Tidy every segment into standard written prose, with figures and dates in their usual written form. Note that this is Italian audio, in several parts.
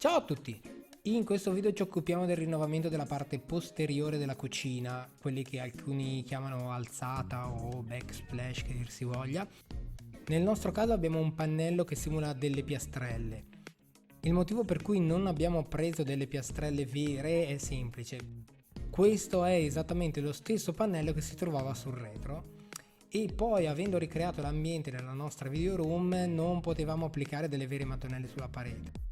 Ciao a tutti! In questo video ci occupiamo del rinnovamento della parte posteriore della cucina, quelli che alcuni chiamano alzata o backsplash che dir si voglia. Nel nostro caso abbiamo un pannello che simula delle piastrelle. Il motivo per cui non abbiamo preso delle piastrelle vere è semplice. Questo è esattamente lo stesso pannello che si trovava sul retro e poi, avendo ricreato l'ambiente nella nostra video room, non potevamo applicare delle vere mattonelle sulla parete.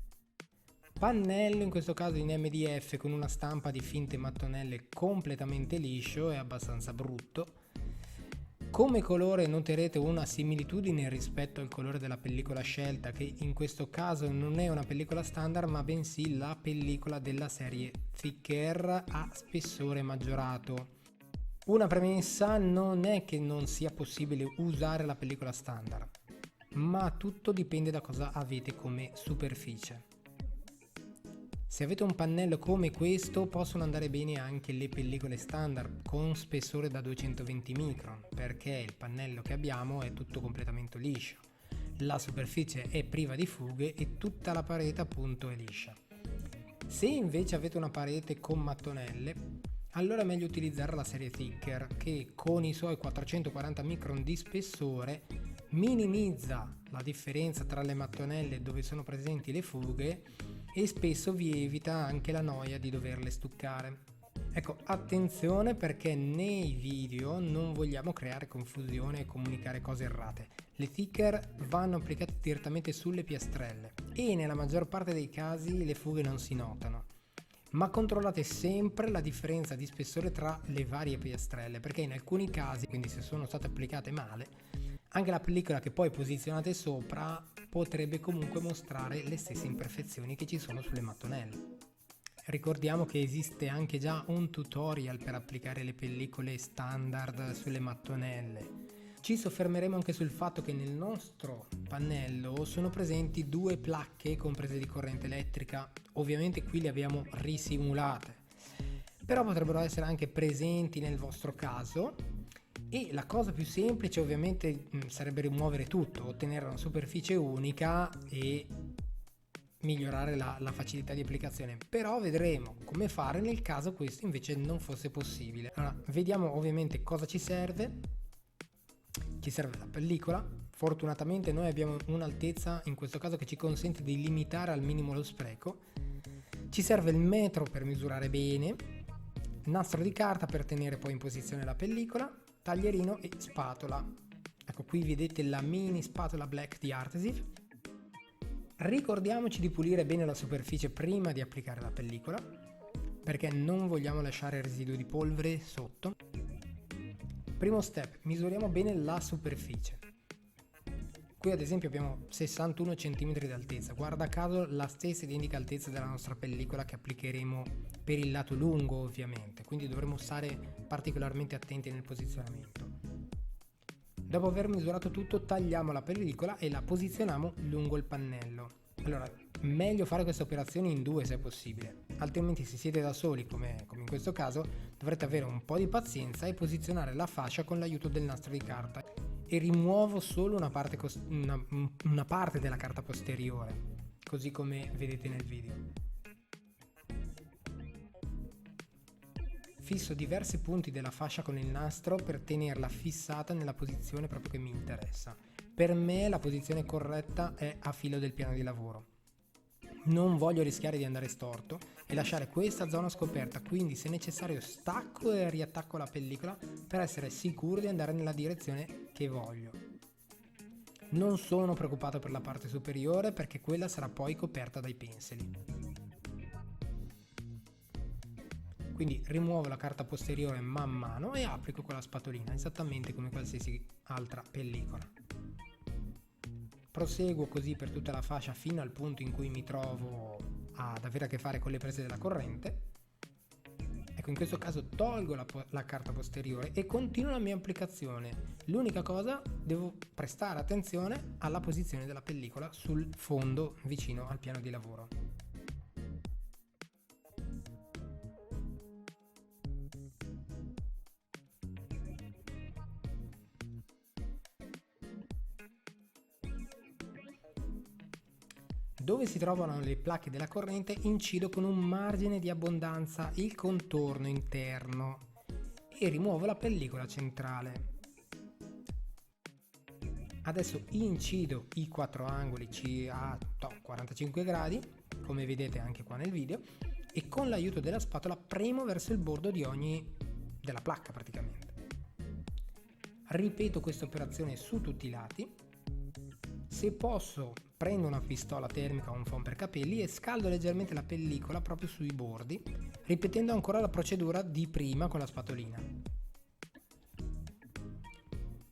Pannello in questo caso in MDF con una stampa di finte mattonelle completamente liscio, è abbastanza brutto. Come colore noterete una similitudine rispetto al colore della pellicola scelta, che in questo caso non è una pellicola standard ma bensì la pellicola della serie Thicker a spessore maggiorato. Una premessa: non è che non sia possibile usare la pellicola standard, ma tutto dipende da cosa avete come superficie. Se avete un pannello come questo possono andare bene anche le pellicole standard con spessore da 220 micron, perché il pannello che abbiamo è tutto completamente liscio, la superficie è priva di fughe e tutta la parete appunto è liscia. Se invece avete una parete con mattonelle, allora è meglio utilizzare la serie Thicker, che con i suoi 440 micron di spessore minimizza la differenza tra le mattonelle dove sono presenti le fughe e spesso vi evita anche la noia di doverle stuccare. Ecco, attenzione, perché nei video non vogliamo creare confusione e comunicare cose errate. Le Thicker vanno applicate direttamente sulle piastrelle e nella maggior parte dei casi le fughe non si notano. Ma controllate sempre la differenza di spessore tra le varie piastrelle, perché in alcuni casi, quindi se sono state applicate male, anche la pellicola che poi posizionate sopra potrebbe comunque mostrare le stesse imperfezioni che ci sono sulle mattonelle. Ricordiamo che esiste anche già un tutorial per applicare le pellicole standard sulle mattonelle. Ci soffermeremo anche sul fatto che nel nostro pannello sono presenti due placche con prese di corrente elettrica. Ovviamente qui le abbiamo risimulate, però potrebbero essere anche presenti nel vostro caso. E la cosa più semplice ovviamente sarebbe rimuovere tutto, ottenere una superficie unica e migliorare la facilità di applicazione, però vedremo come fare nel caso questo invece non fosse possibile. Allora, vediamo ovviamente cosa ci serve. Ci serve la pellicola. Fortunatamente noi abbiamo un'altezza in questo caso che ci consente di limitare al minimo lo spreco. Ci serve il metro per misurare bene, nastro di carta per tenere poi in posizione la pellicola, taglierino e spatola. Ecco, qui vedete la mini spatola black di Artesiv. Ricordiamoci di pulire bene la superficie prima di applicare la pellicola, perché non vogliamo lasciare residui di polvere sotto. Primo step: misuriamo bene la superficie. Qui ad esempio abbiamo 61 cm di altezza, guarda caso la stessa identica altezza della nostra pellicola che applicheremo per il lato lungo ovviamente, quindi dovremo stare particolarmente attenti nel posizionamento. Dopo aver misurato tutto, tagliamo la pellicola e la posizioniamo lungo il pannello. Allora, meglio fare queste operazioni in due se possibile, altrimenti se siete da soli, come in questo caso, dovrete avere un po' di pazienza e posizionare la fascia con l'aiuto del nastro di carta. E rimuovo solo una parte della carta posteriore, così come vedete nel video. Fisso diversi punti della fascia con il nastro per tenerla fissata nella posizione proprio che mi interessa. Per me la posizione corretta è a filo del piano di lavoro. Non voglio rischiare di andare storto e lasciare questa zona scoperta, quindi se necessario stacco e riattacco la pellicola per essere sicuro di andare nella direzione che voglio. Non sono preoccupato per la parte superiore perché quella sarà poi coperta dai pensili. Quindi rimuovo la carta posteriore man mano e applico con la spatolina, esattamente come qualsiasi altra pellicola. Proseguo così per tutta la fascia fino al punto in cui mi trovo ad avere a che fare con le prese della corrente. Ecco, in questo caso tolgo la carta posteriore e continuo la mia applicazione. L'unica cosa, devo prestare attenzione alla posizione della pellicola sul fondo vicino al piano di lavoro. Dove si trovano le placche della corrente incido con un margine di abbondanza il contorno interno e rimuovo la pellicola centrale. Adesso incido i 4 angoli a 45 gradi, come vedete anche qua nel video, e con l'aiuto della spatola premo verso il bordo della placca praticamente. Ripeto questa operazione su tutti i lati. Se posso, prendo una pistola termica o un foam per capelli e scaldo leggermente la pellicola proprio sui bordi, ripetendo ancora la procedura di prima con la spatolina.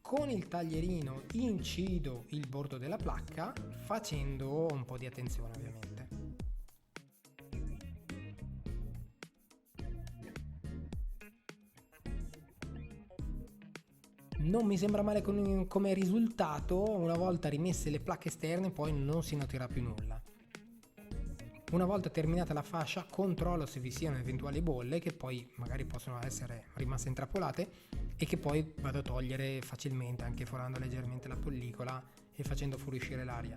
Con il taglierino incido il bordo della placca facendo un po' di attenzione ovviamente. Non mi sembra male come risultato, una volta rimesse le placche esterne poi non si noterà più nulla. Una volta terminata la fascia controllo se vi siano eventuali bolle che poi magari possono essere rimaste intrappolate e che poi vado a togliere facilmente anche forando leggermente la pellicola e facendo fuoriuscire l'aria.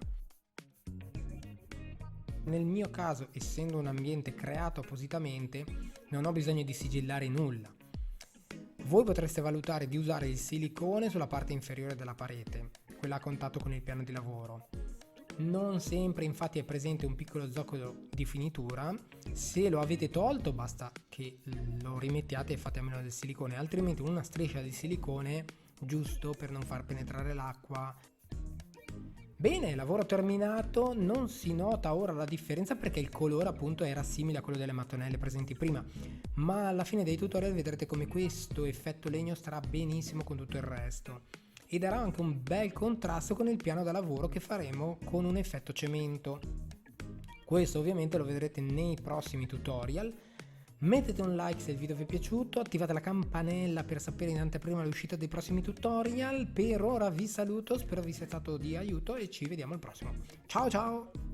Nel mio caso, essendo un ambiente creato appositamente, non ho bisogno di sigillare nulla. Voi potreste valutare di usare il silicone sulla parte inferiore della parete, quella a contatto con il piano di lavoro. Non sempre infatti è presente un piccolo zoccolo di finitura, se lo avete tolto basta che lo rimettiate e fate a meno del silicone, altrimenti una striscia di silicone giusto per non far penetrare l'acqua. Bene, lavoro terminato, non si nota ora la differenza perché il colore appunto era simile a quello delle mattonelle presenti prima, ma alla fine dei tutorial vedrete come questo effetto legno starà benissimo con tutto il resto e darà anche un bel contrasto con il piano da lavoro che faremo con un effetto cemento. Questo ovviamente lo vedrete nei prossimi tutorial. Mettete un like se il video vi è piaciuto, attivate la campanella per sapere in anteprima l'uscita dei prossimi tutorial. Per ora vi saluto, spero vi sia stato di aiuto e ci vediamo al prossimo. Ciao ciao!